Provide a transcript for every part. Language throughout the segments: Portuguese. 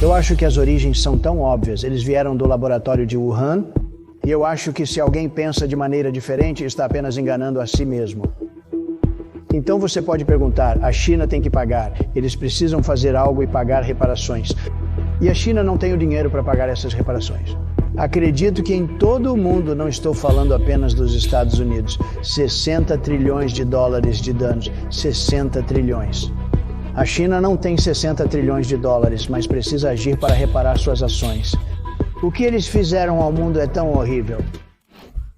Eu acho que as origens são tão óbvias. Eles vieram do laboratório de Wuhan, e eu acho que se alguém pensa de maneira diferente, está apenas enganando a si mesmo. Então você pode perguntar, a China tem que pagar, eles precisam fazer algo e pagar reparações. E a China não tem o dinheiro para pagar essas reparações. Acredito que em todo o mundo, não estou falando apenas dos Estados Unidos, 60 trilhões de dólares de danos, 60 trilhões. A China não tem 60 trilhões de dólares, mas precisa agir para reparar suas ações. O que eles fizeram ao mundo é tão horrível.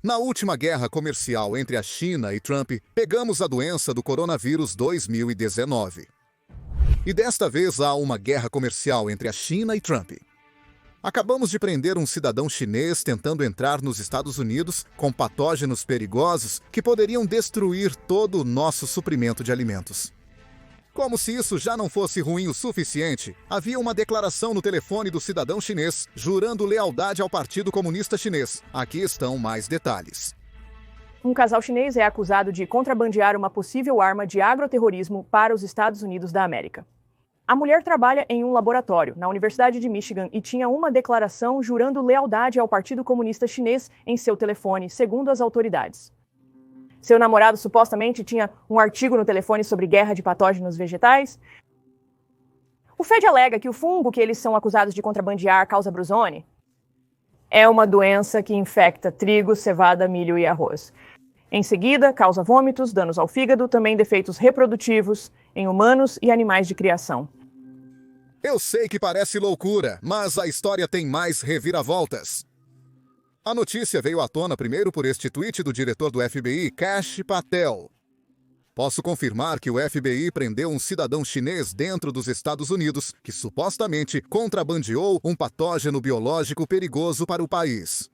Na última guerra comercial entre a China e Trump, pegamos a doença do coronavírus 2019. E desta vez há uma guerra comercial entre a China e Trump. Acabamos de prender um cidadão chinês tentando entrar nos Estados Unidos com patógenos perigosos que poderiam destruir todo o nosso suprimento de alimentos. Como se isso já não fosse ruim o suficiente, havia uma declaração no telefone do cidadão chinês jurando lealdade ao Partido Comunista Chinês. Aqui estão mais detalhes. Um casal chinês é acusado de contrabandear uma possível arma de agroterrorismo para os Estados Unidos da América. A mulher trabalha em um laboratório na Universidade de Michigan e tinha uma declaração jurando lealdade ao Partido Comunista Chinês em seu telefone, segundo as autoridades. Seu namorado supostamente tinha um artigo no telefone sobre guerra de patógenos vegetais. O Fed alega que o fungo que eles são acusados de contrabandear causa brusone. É uma doença que infecta trigo, cevada, milho e arroz. Em seguida, causa vômitos, danos ao fígado, também defeitos reprodutivos em humanos e animais de criação. Eu sei que parece loucura, mas a história tem mais reviravoltas. A notícia veio à tona primeiro por este tweet do diretor do FBI, Kash Patel. Posso confirmar que o FBI prendeu um cidadão chinês dentro dos Estados Unidos que supostamente contrabandeou um patógeno biológico perigoso para o país.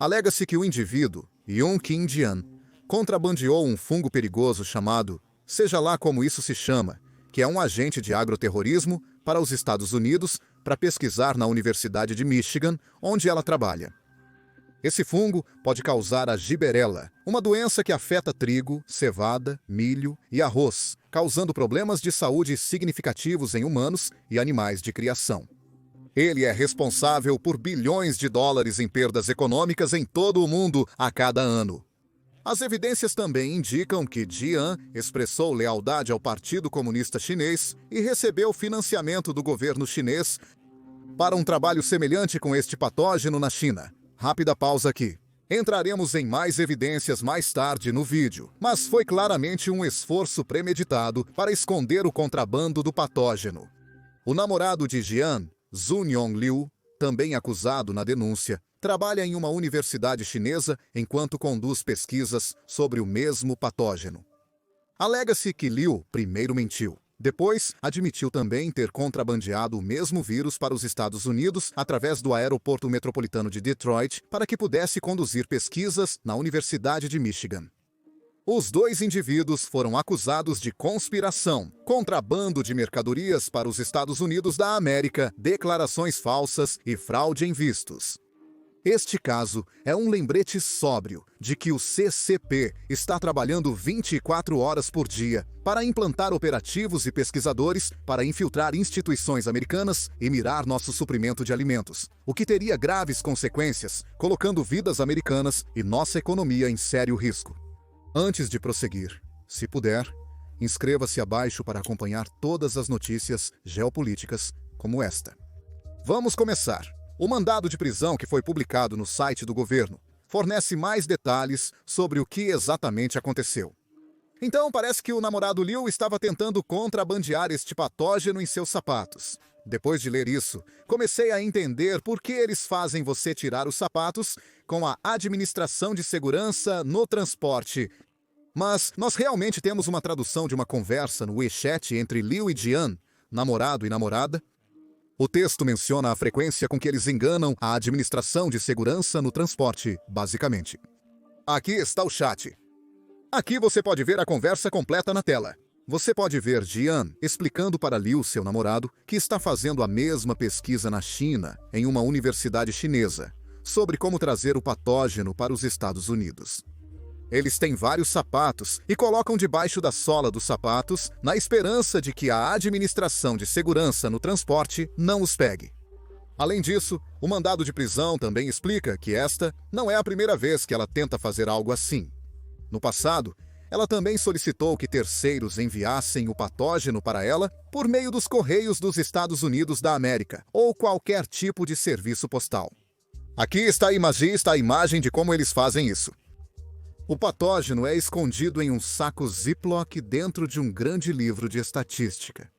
Alega-se que o indivíduo, Yun Qingjian, contrabandeou um fungo perigoso chamado, seja lá como isso se chama, que é um agente de agroterrorismo, para os Estados Unidos para pesquisar na Universidade de Michigan, onde ela trabalha. Esse fungo pode causar a giberela, uma doença que afeta trigo, cevada, milho e arroz, causando problemas de saúde significativos em humanos e animais de criação. Ele é responsável por bilhões de dólares em perdas econômicas em todo o mundo a cada ano. As evidências também indicam que Jian expressou lealdade ao Partido Comunista Chinês e recebeu financiamento do governo chinês para um trabalho semelhante com este patógeno na China. Rápida pausa aqui. Entraremos em mais evidências mais tarde no vídeo, mas foi claramente um esforço premeditado para esconder o contrabando do patógeno. O namorado de Jian, Zunyong Liu, também acusado na denúncia, trabalha em uma universidade chinesa enquanto conduz pesquisas sobre o mesmo patógeno. Alega-se que Liu primeiro mentiu. Depois, admitiu também ter contrabandeado o mesmo vírus para os Estados Unidos através do aeroporto metropolitano de Detroit para que pudesse conduzir pesquisas na Universidade de Michigan. Os dois indivíduos foram acusados de conspiração, contrabando de mercadorias para os Estados Unidos da América, declarações falsas e fraude em vistos. Este caso é um lembrete sóbrio de que o CCP está trabalhando 24 horas por dia para implantar operativos e pesquisadores para infiltrar instituições americanas e mirar nosso suprimento de alimentos, o que teria graves consequências, colocando vidas americanas e nossa economia em sério risco. Antes de prosseguir, se puder, inscreva-se abaixo para acompanhar todas as notícias geopolíticas como esta. Vamos começar. O mandado de prisão que foi publicado no site do governo fornece mais detalhes sobre o que exatamente aconteceu. Então, parece que o namorado Liu estava tentando contrabandear este patógeno em seus sapatos. Depois de ler isso, comecei a entender por que eles fazem você tirar os sapatos com a Administração de Segurança no Transporte. Mas nós realmente temos uma tradução de uma conversa no WeChat entre Liu e Jian, namorado e namorada? O texto menciona a frequência com que eles enganam a Administração de Segurança no Transporte, basicamente. Aqui está o chat. Aqui você pode ver a conversa completa na tela. Você pode ver Jian explicando para Liu, seu namorado, que está fazendo a mesma pesquisa na China, em uma universidade chinesa, sobre como trazer o patógeno para os Estados Unidos. Eles têm vários sapatos e colocam debaixo da sola dos sapatos na esperança de que a Administração de Segurança no Transporte não os pegue. Além disso, o mandado de prisão também explica que esta não é a primeira vez que ela tenta fazer algo assim. No passado, ela também solicitou que terceiros enviassem o patógeno para ela por meio dos Correios dos Estados Unidos da América ou qualquer tipo de serviço postal. Aqui está a imagem de como eles fazem isso. O patógeno é escondido em um saco Ziploc dentro de um grande livro de estatística.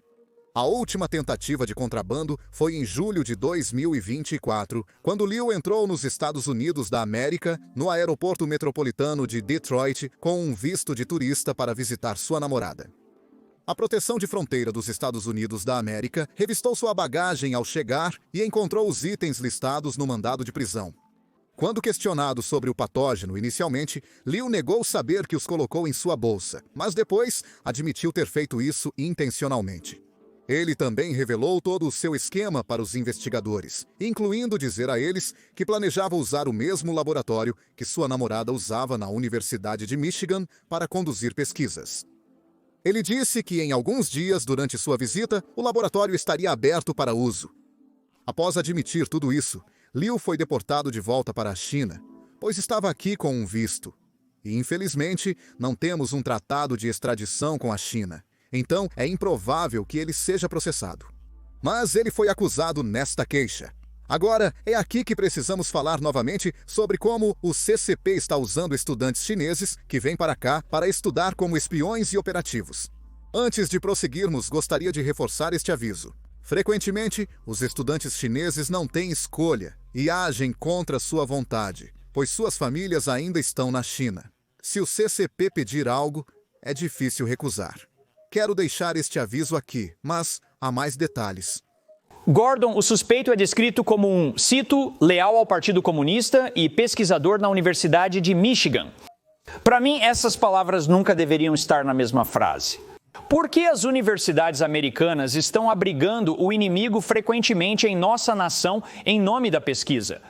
A última tentativa de contrabando foi em julho de 2024, quando Liu entrou nos Estados Unidos da América, no aeroporto metropolitano de Detroit, com um visto de turista para visitar sua namorada. A proteção de fronteira dos Estados Unidos da América revistou sua bagagem ao chegar e encontrou os itens listados no mandado de prisão. Quando questionado sobre o patógeno inicialmente, Liu negou saber que os colocou em sua bolsa, mas depois admitiu ter feito isso intencionalmente. Ele também revelou todo o seu esquema para os investigadores, incluindo dizer a eles que planejava usar o mesmo laboratório que sua namorada usava na Universidade de Michigan para conduzir pesquisas. Ele disse que em alguns dias durante sua visita, o laboratório estaria aberto para uso. Após admitir tudo isso, Liu foi deportado de volta para a China, pois estava aqui com um visto. E infelizmente, não temos um tratado de extradição com a China. Então, é improvável que ele seja processado. Mas ele foi acusado nesta queixa. Agora, é aqui que precisamos falar novamente sobre como o CCP está usando estudantes chineses que vêm para cá para estudar como espiões e operativos. Antes de prosseguirmos, gostaria de reforçar este aviso. Frequentemente, os estudantes chineses não têm escolha e agem contra sua vontade, pois suas famílias ainda estão na China. Se o CCP pedir algo, é difícil recusar. Quero deixar este aviso aqui, mas há mais detalhes. Gordon, o suspeito é descrito como um, cito, leal ao Partido Comunista e pesquisador na Universidade de Michigan. Para mim, essas palavras nunca deveriam estar na mesma frase. Por que as universidades americanas estão abrigando o inimigo frequentemente em nossa nação em nome da pesquisa?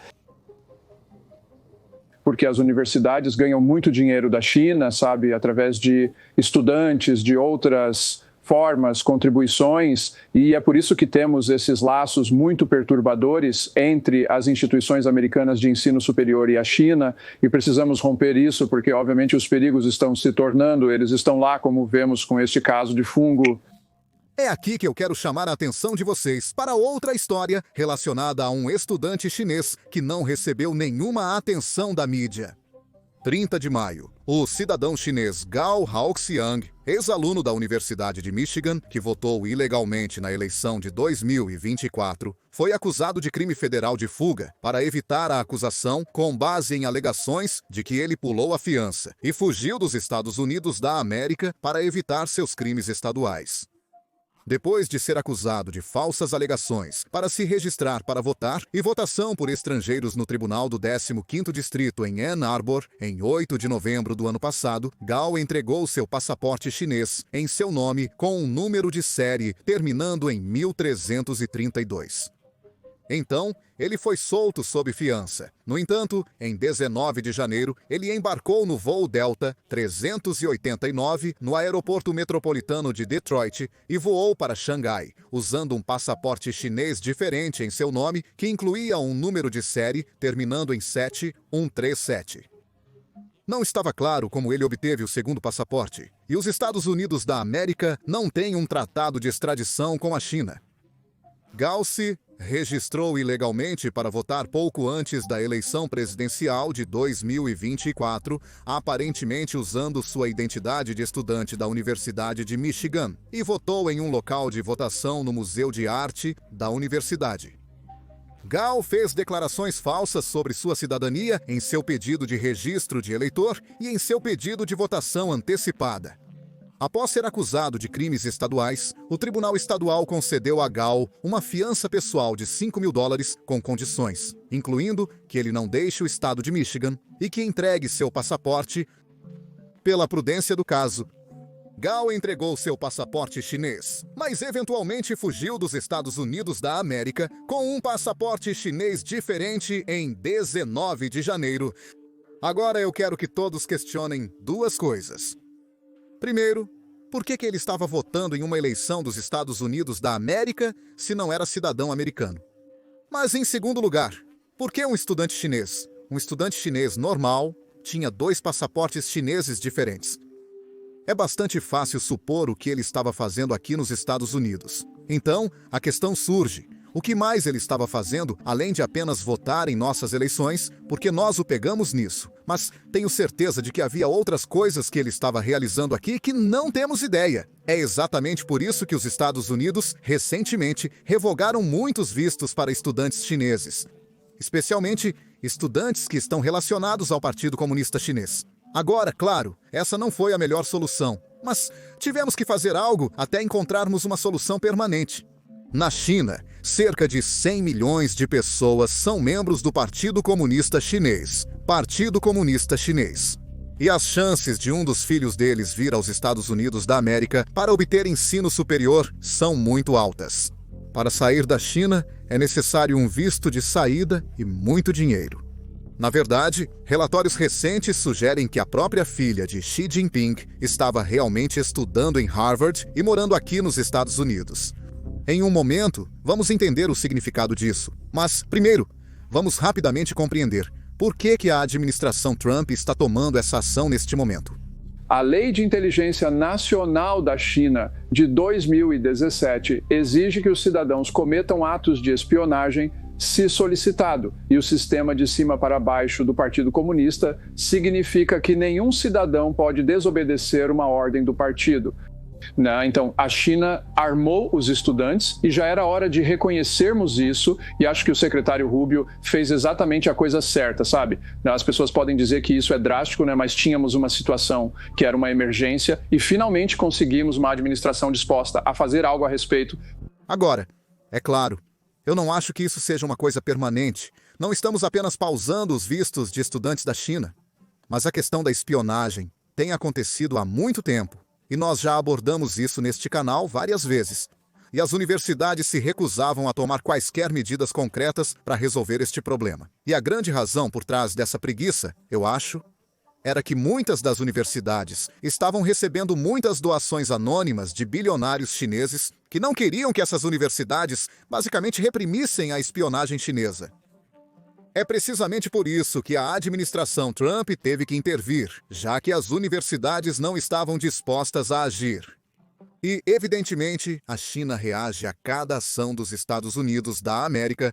Porque as universidades ganham muito dinheiro da China, sabe, através de estudantes, de outras formas, contribuições, e é por isso que temos esses laços muito perturbadores entre as instituições americanas de ensino superior e a China, e precisamos romper isso porque, obviamente, os perigos estão se tornando, eles estão lá, como vemos com este caso de fungo. É aqui que eu quero chamar a atenção de vocês para outra história relacionada a um estudante chinês que não recebeu nenhuma atenção da mídia. 30 de maio, o cidadão chinês Gao Haoxiang, ex-aluno da Universidade de Michigan, que votou ilegalmente na eleição de 2024, foi acusado de crime federal de fuga para evitar a acusação com base em alegações de que ele pulou a fiança e fugiu dos Estados Unidos da América para evitar seus crimes estaduais. Depois de ser acusado de falsas alegações para se registrar para votar e votação por estrangeiros no Tribunal do 15º Distrito em Ann Arbor, em 8 de novembro do ano passado, Gao entregou seu passaporte chinês em seu nome com um número de série terminando em 1332. Então, ele foi solto sob fiança. No entanto, em 19 de janeiro, ele embarcou no voo Delta 389 no aeroporto metropolitano de Detroit e voou para Xangai, usando um passaporte chinês diferente em seu nome, que incluía um número de série terminando em 7137. Não estava claro como ele obteve o segundo passaporte, e os Estados Unidos da América não têm um tratado de extradição com a China. Gao se registrou ilegalmente para votar pouco antes da eleição presidencial de 2024, aparentemente usando sua identidade de estudante da Universidade de Michigan, e votou em um local de votação no Museu de Arte da universidade. Gao fez declarações falsas sobre sua cidadania em seu pedido de registro de eleitor e em seu pedido de votação antecipada. Após ser acusado de crimes estaduais, o Tribunal Estadual concedeu a Gao uma fiança pessoal de $5.000 com condições, incluindo que ele não deixe o estado de Michigan e que entregue seu passaporte. Pela prudência do caso, Gao entregou seu passaporte chinês, mas eventualmente fugiu dos Estados Unidos da América com um passaporte chinês diferente em 19 de janeiro. Agora eu quero que todos questionem duas coisas. Primeiro, por que ele estava votando em uma eleição dos Estados Unidos da América se não era cidadão americano? Mas em segundo lugar, por que um estudante chinês? Um estudante chinês normal tinha 2 passaportes chineses diferentes. É bastante fácil supor o que ele estava fazendo aqui nos Estados Unidos. Então, a questão surge. O que mais ele estava fazendo, além de apenas votar em nossas eleições, porque nós o pegamos nisso? Mas tenho certeza de que havia outras coisas que ele estava realizando aqui que não temos ideia. É exatamente por isso que os Estados Unidos, recentemente, revogaram muitos vistos para estudantes chineses. Especialmente estudantes que estão relacionados ao Partido Comunista Chinês. Agora, claro, essa não foi a melhor solução, mas tivemos que fazer algo até encontrarmos uma solução permanente. Na China, cerca de 100 milhões de pessoas são membros do Partido Comunista Chinês. Partido Comunista Chinês. E as chances de um dos filhos deles vir aos Estados Unidos da América para obter ensino superior são muito altas. Para sair da China, é necessário um visto de saída e muito dinheiro. Na verdade, relatórios recentes sugerem que a própria filha de Xi Jinping estava realmente estudando em Harvard e morando aqui nos Estados Unidos. Em um momento, vamos entender o significado disso. Mas, primeiro, vamos rapidamente compreender por que a administração Trump está tomando essa ação neste momento. A Lei de Inteligência Nacional da China, de 2017, exige que os cidadãos cometam atos de espionagem se solicitado, e o sistema de cima para baixo do Partido Comunista significa que nenhum cidadão pode desobedecer uma ordem do partido. Então, a China armou os estudantes e já era hora de reconhecermos isso, e acho que o secretário Rubio fez exatamente a coisa certa, sabe? As pessoas podem dizer que isso é drástico, mas tínhamos uma situação que era uma emergência e finalmente conseguimos uma administração disposta a fazer algo a respeito. Agora, é claro, eu não acho que isso seja uma coisa permanente. Não estamos apenas pausando os vistos de estudantes da China. Mas a questão da espionagem tem acontecido há muito tempo. E nós já abordamos isso neste canal várias vezes. E as universidades se recusavam a tomar quaisquer medidas concretas para resolver este problema. E a grande razão por trás dessa preguiça, eu acho, era que muitas das universidades estavam recebendo muitas doações anônimas de bilionários chineses que não queriam que essas universidades basicamente reprimissem a espionagem chinesa. É precisamente por isso que a administração Trump teve que intervir, já que as universidades não estavam dispostas a agir. E, evidentemente, a China reage a cada ação dos Estados Unidos da América.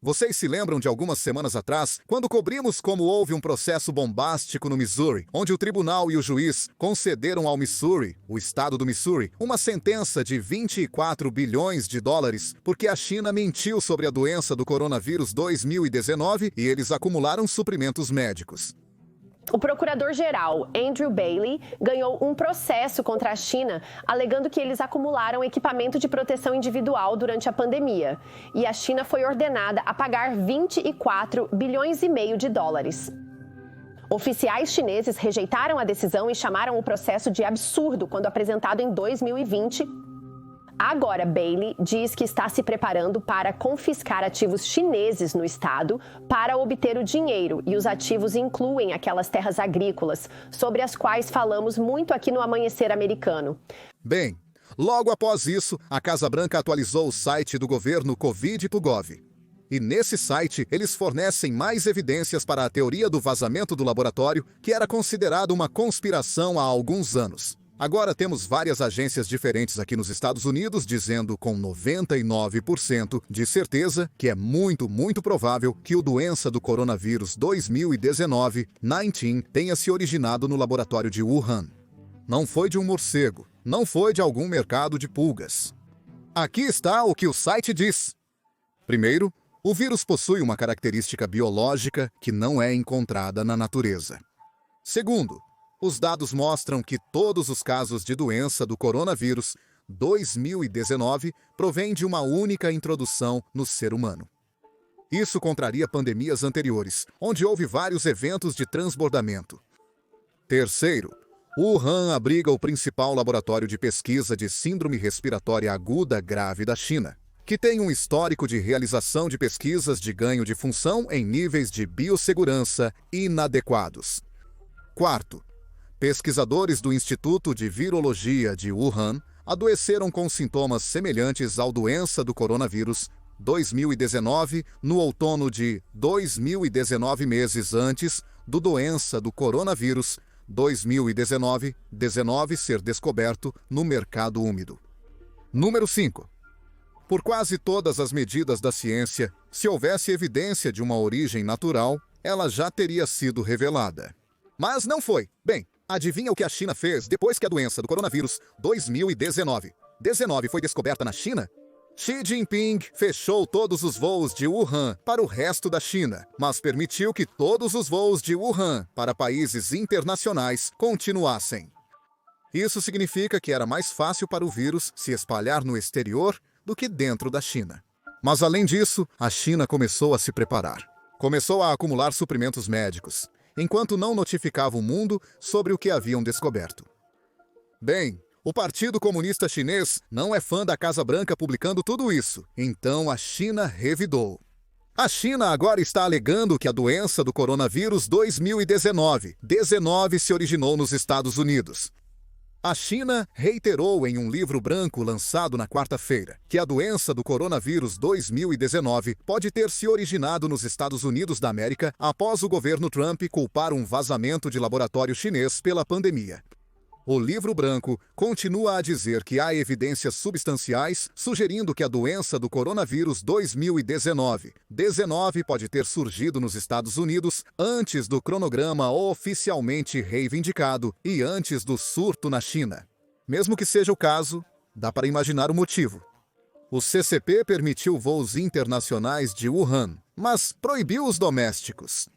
Vocês se lembram de algumas semanas atrás, quando cobrimos como houve um processo bombástico no Missouri, onde o tribunal e o juiz concederam ao Missouri, o estado do Missouri, uma sentença de 24 bilhões de dólares, porque a China mentiu sobre a doença do coronavírus 2019 e eles acumularam suprimentos médicos. O procurador-geral Andrew Bailey ganhou um processo contra a China, alegando que eles acumularam equipamento de proteção individual durante a pandemia. E a China foi ordenada a pagar 24 bilhões e meio de dólares. Oficiais chineses rejeitaram a decisão e chamaram o processo de absurdo quando apresentado em 2020. Agora, Bailey diz que está se preparando para confiscar ativos chineses no estado para obter o dinheiro, e os ativos incluem aquelas terras agrícolas, sobre as quais falamos muito aqui no Amanhecer Americano. Bem, logo após isso, a Casa Branca atualizou o site do governo Covid.gov. E nesse site, eles fornecem mais evidências para a teoria do vazamento do laboratório, que era considerado uma conspiração há alguns anos. Agora temos várias agências diferentes aqui nos Estados Unidos dizendo com 99% de certeza que é muito provável que o doença do coronavírus 2019 tenha se originado no laboratório de Wuhan. Não foi de um morcego, não foi de algum mercado de pulgas. Aqui está o que o site diz. Primeiro, o vírus possui uma característica biológica que não é encontrada na natureza. Segundo, os dados mostram que todos os casos de doença do coronavírus 2019 provêm de uma única introdução no ser humano. Isso contraria pandemias anteriores, onde houve vários eventos de transbordamento. Terceiro, Wuhan abriga o principal laboratório de pesquisa de síndrome respiratória aguda grave da China, que tem um histórico de realização de pesquisas de ganho de função em níveis de biossegurança inadequados. Quarto, pesquisadores do Instituto de Virologia de Wuhan adoeceram com sintomas semelhantes à doença do coronavírus 2019, no outono de 2019, meses antes do doença do coronavírus 2019 ser descoberto no mercado úmido. Número 5. Por quase todas as medidas da ciência, se houvesse evidência de uma origem natural, ela já teria sido revelada. Mas não foi. Bem, adivinha o que a China fez depois que a doença do coronavírus 2019 foi descoberta na China? Xi Jinping fechou todos os voos de Wuhan para o resto da China, mas permitiu que todos os voos de Wuhan para países internacionais continuassem. Isso significa que era mais fácil para o vírus se espalhar no exterior do que dentro da China. Mas além disso, a China começou a se preparar. Começou a acumular suprimentos médicos, enquanto não notificava o mundo sobre o que haviam descoberto. Bem, o Partido Comunista Chinês não é fã da Casa Branca publicando tudo isso, então a China revidou. A China agora está alegando que a doença do coronavírus 2019 se originou nos Estados Unidos. A China reiterou em um livro branco lançado na quarta-feira que a doença do coronavírus 2019 pode ter se originado nos Estados Unidos da América após o governo Trump culpar um vazamento de laboratório chinês pela pandemia. O livro branco continua a dizer que há evidências substanciais sugerindo que a doença do coronavírus 2019 pode ter surgido nos Estados Unidos antes do cronograma oficialmente reivindicado e antes do surto na China. Mesmo que seja o caso, dá para imaginar o motivo. O CCP permitiu voos internacionais de Wuhan, mas proibiu os domésticos.